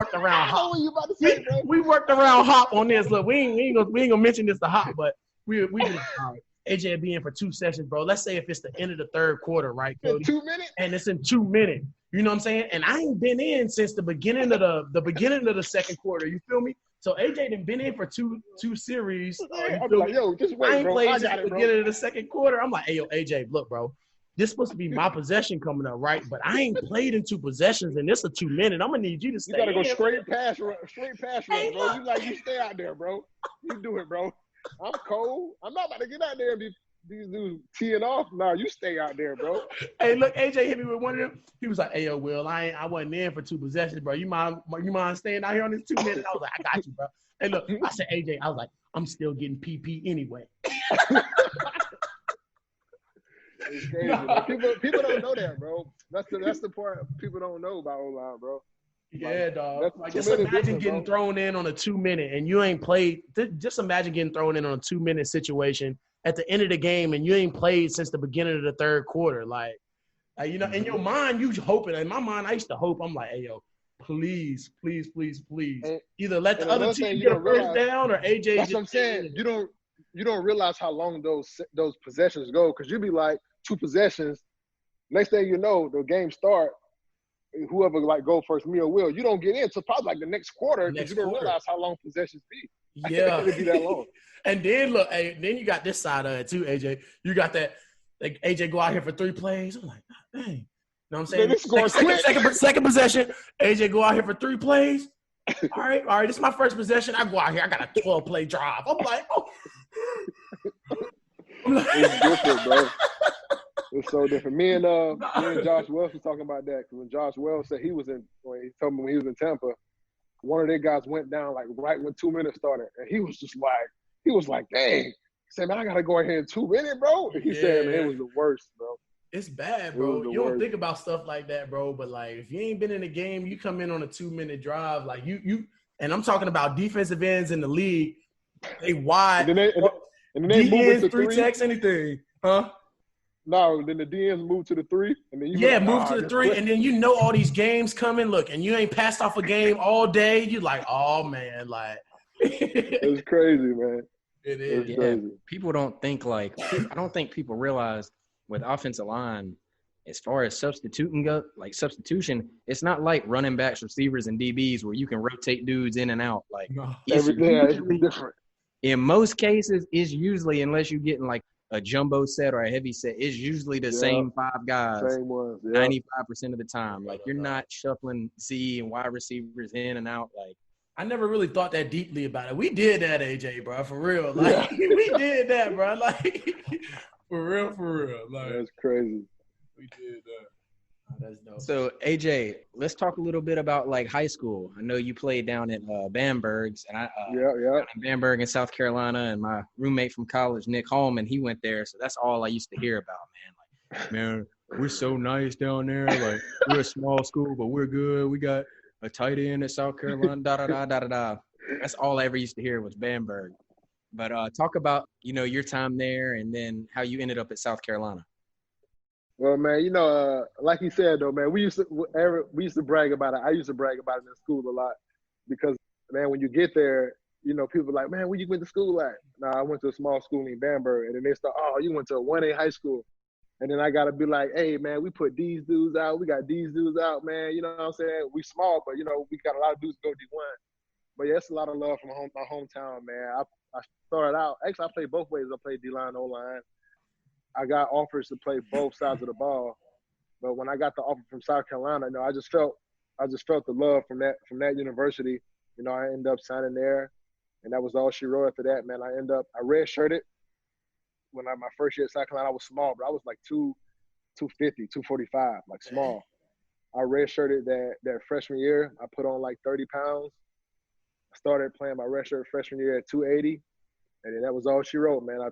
worked around I know Hop. what you about to say, bro. We worked around Hop on this. Look, we ain't gonna mention this to Hop, but we be like, all right, AJ will be in for 2 sessions, bro. Let's say if it's the end of the third quarter, right, Cody? 2 minutes? And it's in 2 minutes. You know what I'm saying? And I ain't been in since the beginning of the second quarter. You feel me? So AJ done been in for two series. I'm like, yo, just I wait, ain't bro. played I since got the it, bro. beginning of the second quarter. I'm like, hey, yo, AJ, look, bro. This supposed to be my possession coming up, right? But I ain't played in 2 possessions, and this a 2 minute. I'm gonna need you to stay. You gotta go in. straight past rush, Hey, bro. You stay out there, bro. You do it, bro. I'm cold. I'm not about to get out there and be these dudes teeing off. No, you stay out there, bro. Hey, look, AJ hit me with one of them. He was like, hey, yo, Will, I wasn't in for 2 possessions, bro. You mind staying out here on this 2 minutes? I was like, I got you, bro. Hey, look, I said, AJ, I was like, I'm still getting PP anyway. It's crazy. No. People don't know that, bro. That's the part people don't know about O-line, bro. Yeah, dog. Like, just imagine getting thrown in on a 2 minute and you ain't played. Just imagine getting thrown in on a 2 minute situation at the end of the game and you ain't played since the beginning of the third quarter. Like you know, in your mind, you hoping. In my mind, I used to hope. I'm like, hey, yo, please. Either let the other team get a first down or AJ. That's what I'm saying. You don't realize how long those possessions go because you be like 2 possessions. Next thing you know, the game start. Whoever like go first, me or Will, you don't get in. So probably like the next quarter because you don't realize how long possessions be. Yeah, it'll be that long. And then look, then you got this side of it too, AJ. You got that. Like AJ go out here for 3 plays. I'm like, dang. You know what I'm saying? Second possession. AJ go out here for 3 plays. All right. This is my first possession. I go out here. I got a 12-play drive. I'm like, oh. It's different, bro. It's so different. Me and Josh Wells was talking about that because when Josh Wells said he told me when he was in Tampa, one of their guys went down like right when 2 minutes started, and he was like, dang. He said, man, I gotta go ahead in 2 minutes, bro. He said, man, it was the worst, bro. It's bad, bro. You don't think about stuff like that, bro. But like, if you ain't been in the game, you come in on a 2 minute drive, like you. And I'm talking about defensive ends in the league. They wide. And then they move it to 3 techs, anything, huh? No, then the DNs move to the 3, and then move to the 3, and then you know all these games coming. Look, and you ain't passed off a game all day. You like, oh man, like it's crazy, man. It is. Crazy. People don't think I don't think people realize with offensive line, as far as substitution, it's not like running backs, receivers, and DBs where you can rotate dudes in and out. Like it's different. In most cases, it's usually unless you're getting like a jumbo set or a heavy set, it's usually the same 5 guys. Same ones, 95% of the time. Like you're not shuffling Z and wide receivers in and out. Like I never really thought that deeply about it. We did that, AJ, bro, for real. Like we did that, bro. Like for real. Like that's crazy. We did that. Oh, that's dope. So AJ, let's talk a little bit about like high school. I know you played down at Bamberg's, and down in Bamberg in South Carolina, and my roommate from college, Nick Holman, he went there. So that's all I used to hear about, man. Like, man, we're so nice down there. Like we're a small school, but we're good. We got a tight end at South Carolina. That's all I ever used to hear was Bamberg. But talk about your time there, and then how you ended up at South Carolina. Well, man, like you said, though, man, we used to brag about it. I used to brag about it in school a lot because, man, when you get there, people are like, man, where you went to school at? Nah, I went to a small school in Bamberg. And then they start, oh, you went to a 1A high school. And then I got to be like, hey, man, we put these dudes out. We got these dudes out, man. You know what I'm saying? We small, but, we got a lot of dudes go D1. But, yeah, it's a lot of love from my hometown, man. I started out – actually, I played both ways. I played D-line, O-line. I got offers to play both sides of the ball, but when I got the offer from South Carolina, I just felt the love from that university. I ended up signing there, and that was all she wrote. After that, man, I redshirted. When my first year at South Carolina, I was small, but I was like 250, 245, like small. I redshirted that freshman year. I put on like 30 pounds. I started playing my redshirt freshman year at 280, and then that was all she wrote, man. I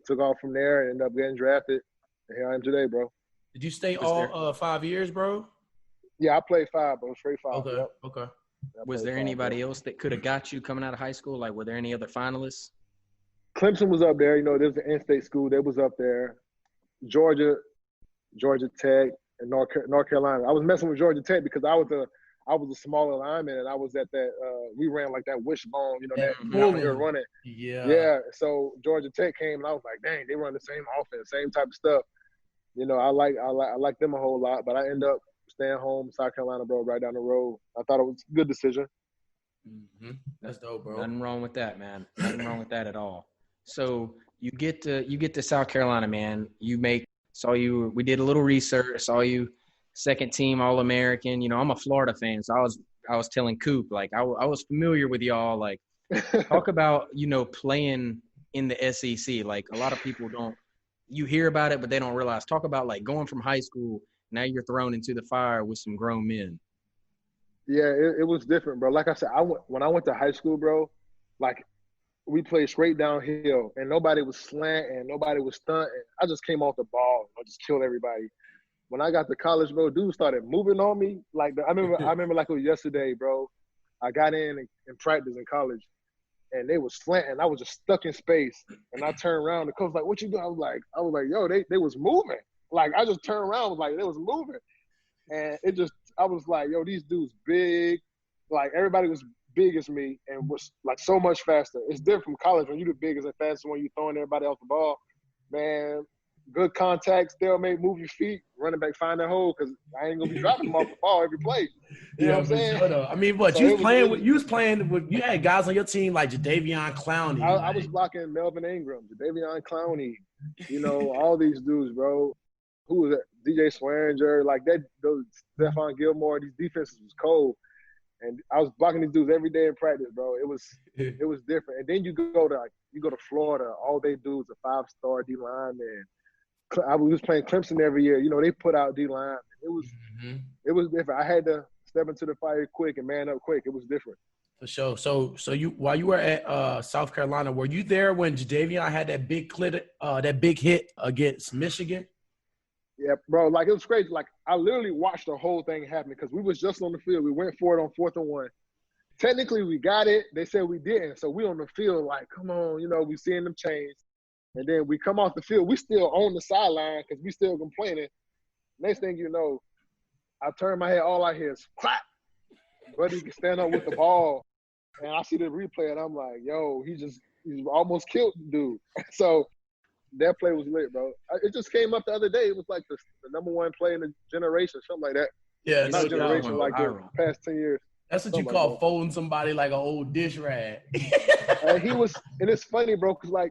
took off from there and ended up getting drafted. And here I am today, bro. Did you stay all 5 years, bro? Yeah, I played 5, bro. Straight 5. Okay. Yep. Okay. Was there anybody else that could have got you coming out of high school? Like, were there any other finalists? Clemson was up there. There's an in-state school. They was up there. Georgia Tech, and North Carolina. I was messing with Georgia Tech because I I was a smaller lineman, and I was at that. We ran like that wishbone, that pulling. running. Yeah. Yeah. So Georgia Tech came, and I was like, dang, they run the same offense, same type of stuff. I like them a whole lot, but I end up staying home, South Carolina, bro, right down the road. I thought it was a good decision. Mm-hmm. That's dope, bro. Nothing wrong with that, man. Nothing wrong with that at all. So you get to South Carolina, man. We did a little research. Saw you second team All-American. I'm a Florida fan, so I was telling Coop, like I was familiar with y'all. Like, talk about playing in the SEC. Like, a lot of people don't. You hear about it, but they don't realize. Talk about like going from high school. Now you're thrown into the fire with some grown men. Yeah, it was different, bro. Like I said, when I went to high school, bro, like we played straight downhill, and nobody was slanting, nobody was stunting. I just came off the ball, I just killed everybody. When I got to college, bro, dudes started moving on me. Like I remember like it was yesterday, bro. I got in practice in college, and they was slanting. I was just stuck in space, and I turned around. The coach was like, "What you doing?" I was like, "Yo, they was moving." Like I just turned around, was like, they was moving, and I was like, "Yo, these dudes big." Like everybody was big as me and was like so much faster. It's different from college when you the biggest and fastest when you throwing everybody off the ball. Man, good contact, stalemate, move your feet, running back, find that hole because I ain't gonna be dropping them off the ball every play. You know what I'm saying? Sure, I mean, you was playing with you had guys on your team like Jadeveon Clowney. I was blocking Melvin Ingram, Jadeveon Clowney, all these dudes, bro. Who was that? DJ Swearinger, like that. Those Stephon Gilmore. These defenses was cold. And I was blocking these dudes every day in practice, bro. It was different. And then you go to Florida, all they do is a 5-star D lineman. I was playing Clemson every year. They put out D line. It was different. I had to step into the fire quick and man up quick. It was different. For sure. So you while you were at South Carolina, were you there when Jadeveon had that big hit against Michigan? Yeah, bro. Like, it was crazy. Like, I literally watched the whole thing happen because we was just on the field. We went for it on 4th and 1. Technically, we got it. They said we didn't. So we on the field like, come on, we seeing them change. And then we come off the field. We still on the sideline because we still complaining. Next thing you know, I turn my head. All I hear is clap. Buddy can stand up with the ball. And I see the replay, and I'm like, yo, he almost killed the dude. So that play was lit, bro. It just came up the other day. It was like the number one play in the generation, something like that. Yeah, not generation, like the past 10 years. That's what you call folding somebody like an old dish rag. And it's funny, bro, because like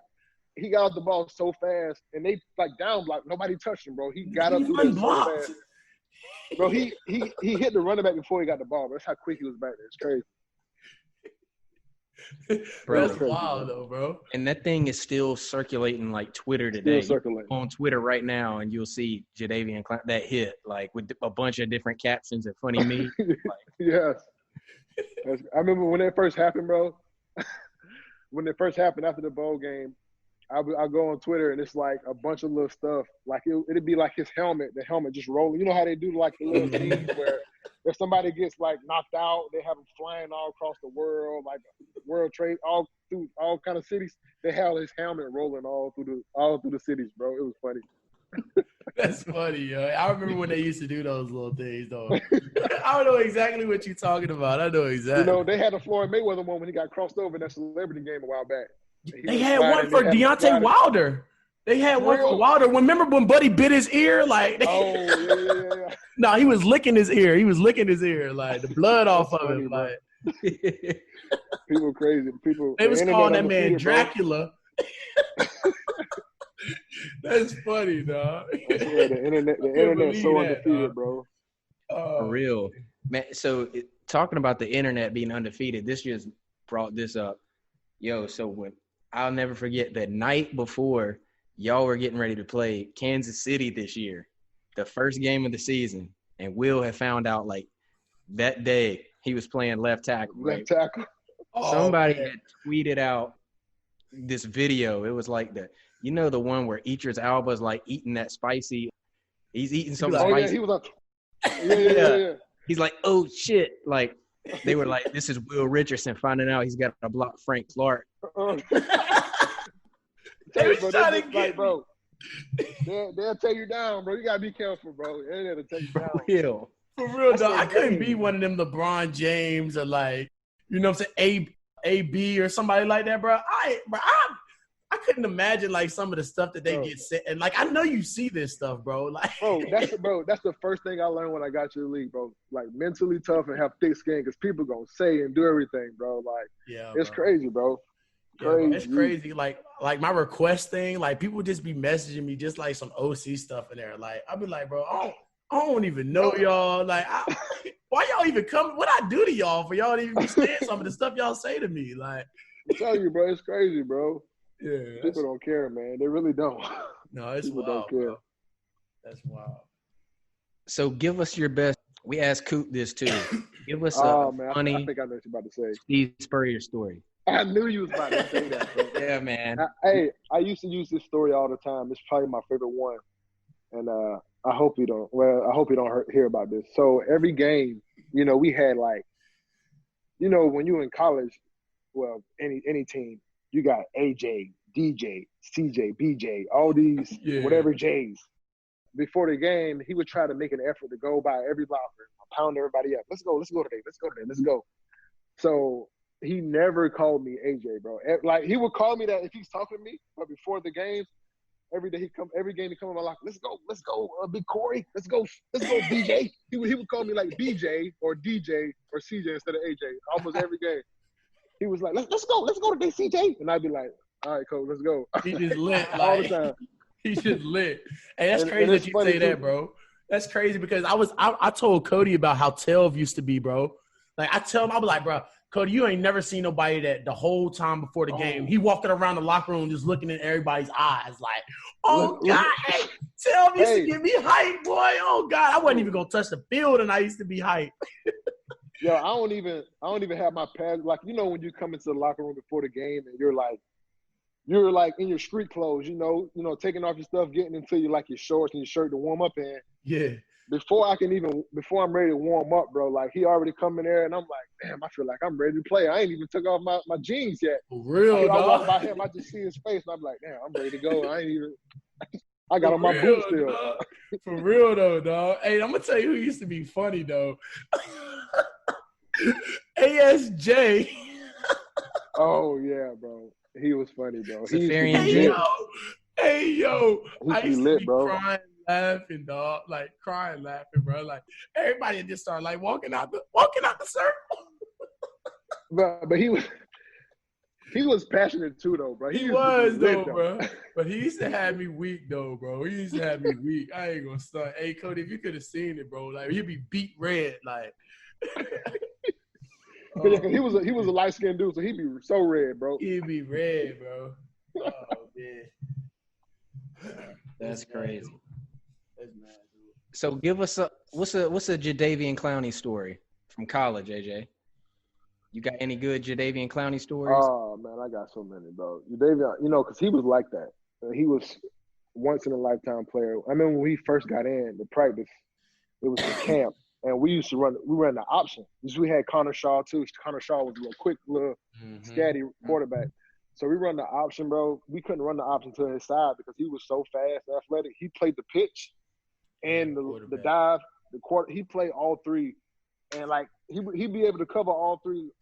he got off the ball so fast, and they like down block. Nobody touched him, bro. He got up so fast. Bro, he hit the running back before he got the ball, bro. That's how quick he was back there. It's crazy. Bro, that's wild, though, bro. And that thing is still circulating like Twitter today. On Twitter right now, and you'll see Jadeveon Clowney, that hit, like with a bunch of different captions and funny memes. Yes. I remember when it first happened, bro. When it first happened after the bowl game, I go on Twitter, and it's like a bunch of little stuff. Like it'd be like the helmet just rolling. You know how they do like the little things where if somebody gets like knocked out, they have them flying all across the world, like World Trade, all through all kind of cities. They have his helmet rolling all through the cities, bro. It was funny. That's funny, yo. I remember when they used to do those little things, though. I don't know exactly what you're talking about. I know exactly. They had a Floyd Mayweather one when he got crossed over in that celebrity game a while back. They had one for Deontay Wilder. They had one for Wilder. Remember when Buddy bit his ear? Like, yeah. No, he was licking his ear. Like the blood off of him. Like, people crazy. They was calling that man Dracula. That's funny, dog. The internet's so undefeated, bro. For real, man. So talking about the internet being undefeated, this just brought this up. Yo, so I'll never forget that night before y'all were getting ready to play Kansas City this year, the first game of the season, and Will had found out like that day he was playing left tackle. Left tackle. Somebody had tweeted out this video. It was like the one where Idris Elba's like eating that spicy. He's eating something spicy. Yeah, he was up. Yeah. He's like, oh shit, like. They were like, this is Will Richardson finding out he's got to block Frank Clark. Bro, they'll tear you down, bro. You got to be careful, bro. They'll take you down. Real. For real, though. I couldn't be one of them LeBron James or like, you know what I'm saying, AB or somebody like that, bro. I couldn't imagine like some of the stuff that they get said. And like, I know you see this stuff, bro. Like, that's the first thing I learned when I got to the league, bro. Like, mentally tough and have thick skin because people gonna say and do everything, bro. Like, it's crazy, bro. Crazy. Bro, it's crazy. Like my request thing, like people just be messaging me just like some OC stuff in there. Like, I'll be like, bro, I don't even know y'all. Like, why y'all even come? What I do to y'all for y'all to even be saying some of the stuff y'all say to me? Like, I tell you, bro, it's crazy, bro. Yeah, people don't care, man. They really don't. No, it's people wild, don't care. Bro. That's wild. So give us your best. We asked Coop this too. Give us funny. I think I know what you're about to say. Steve Spurrier story. I knew you was about to say that, bro. Yeah, man. I used to use this story all the time. It's probably my favorite one, and I hope you don't. Well, I hope you don't hear about this. So every game, you know, we had like, you know, when you were in college, well, any team, you got AJ, DJ, CJ, BJ, all these whatever J's. Before the game, he would try to make an effort to go by every locker, pound everybody up. Let's go today. Let's go. So he never called me AJ, bro. Like, he would call me that if he's talking to me, but before the games, every game he come in my locker. Let's go, Big Corey. Let's go, BJ. He would call me like BJ or DJ or CJ instead of AJ almost every game. He was like, let's go today, CJ. And I'd be like, all right, coach, let's go. He just lit. Like, all the time. He just lit. Hey, that's crazy that you say that, bro. That's crazy because I told Cody about how Telv used to be, bro. Like, I tell him, I was like, bro, Cody, you ain't never seen nobody that the whole time before the game, he walking around the locker room just looking in everybody's eyes like, oh, God, hey, Telv used to get me hyped, boy. Oh, God, I wasn't even going to touch the field, and I used to be hyped. Yo, I don't even have my pads. Like, you know, when you come into the locker room before the game and you're like in your street clothes, you know, taking off your stuff, getting into your shorts and your shirt to warm up in. Yeah. Before I'm ready to warm up, bro, like, he already come in there and I'm like, damn, I feel like I'm ready to play. I ain't even took off my jeans yet. For real, I walk by him, I just see his face and I'm like, damn, I'm ready to go. I got on my boots still. Dog. For real though, dog. Hey, I'm gonna tell you who used to be funny though. ASJ. Oh yeah, bro. He was funny, bro. Hey yo. I used to be bro. crying, laughing, dog. Like crying, laughing, bro. Like everybody just started like walking out the circle. But he was passionate too, though, bro. He was though, bro. But he used to have me weak, though, bro. He used to have me weak. I ain't gonna start. Hey, Cody, if you could have seen it, bro, like he'd be beat red, like. He was a light skinned dude, so he'd be so red, bro. He'd be red, bro. Oh man, that's crazy. That's mad, dude. So give us what's a Jadeveon Clowney story from college, AJ? You got any good Jadeveon Clowney stories? Oh man, I got so many, bro. Jadeveon, you know, because he was like that. He was once in a lifetime player. I remember when he first got in the practice, it was the camp. And we ran the option. We had Connor Shaw too. Connor Shaw was a little quick, scatty quarterback. So we run the option, bro. We couldn't run the option to his side because he was so fast, athletic. He played the pitch and the dive, the quarter. He played all three. And like he'd be able to cover all three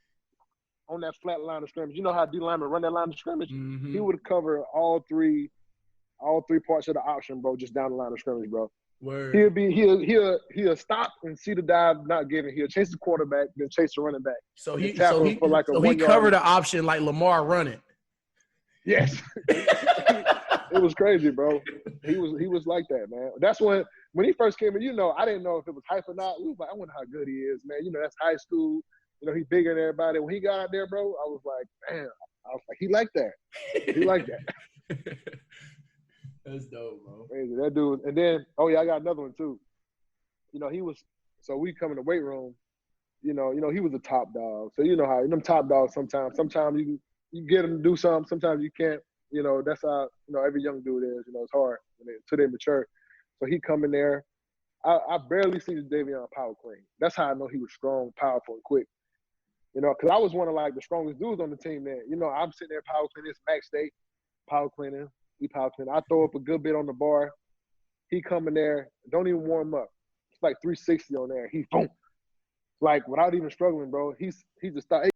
on that flat line of scrimmage. You know how D linemen run that line of scrimmage? Mm-hmm. He would cover all three parts of the option, bro, just down the line of scrimmage, bro. Word. He'll stop and see the dive not given. He'll chase the quarterback, then chase the running back. So he covered the option like Lamar running. Yes. It was crazy, bro. He was like that, man. That's when he first came in, you know, I didn't know if it was hype or not. We was like, I wonder how good he is, man. You know, that's high school. You know, he's bigger than everybody. When he got out there, bro, I was like, damn. I was like, he like that. He like that. That's dope, bro. Crazy. That dude. And then, I got another one too. You know, we come in the weight room, you know, he was a top dog. So you know how them top dogs sometimes you get them to do something, sometimes you can't. You know, that's how, you know, every young dude is. You know, it's hard until they mature. So he come in there. I barely see Jadeveon power clean. That's how I know he was strong, powerful, and quick. You know, because I was one of like the strongest dudes on the team then. You know, I'm sitting there power cleaning, it's max day, power cleaning. He power cleaning. I throw up a good bit on the bar. He come in there, don't even warm up. like 360 on there. He boom, like without even struggling, bro. He just thought.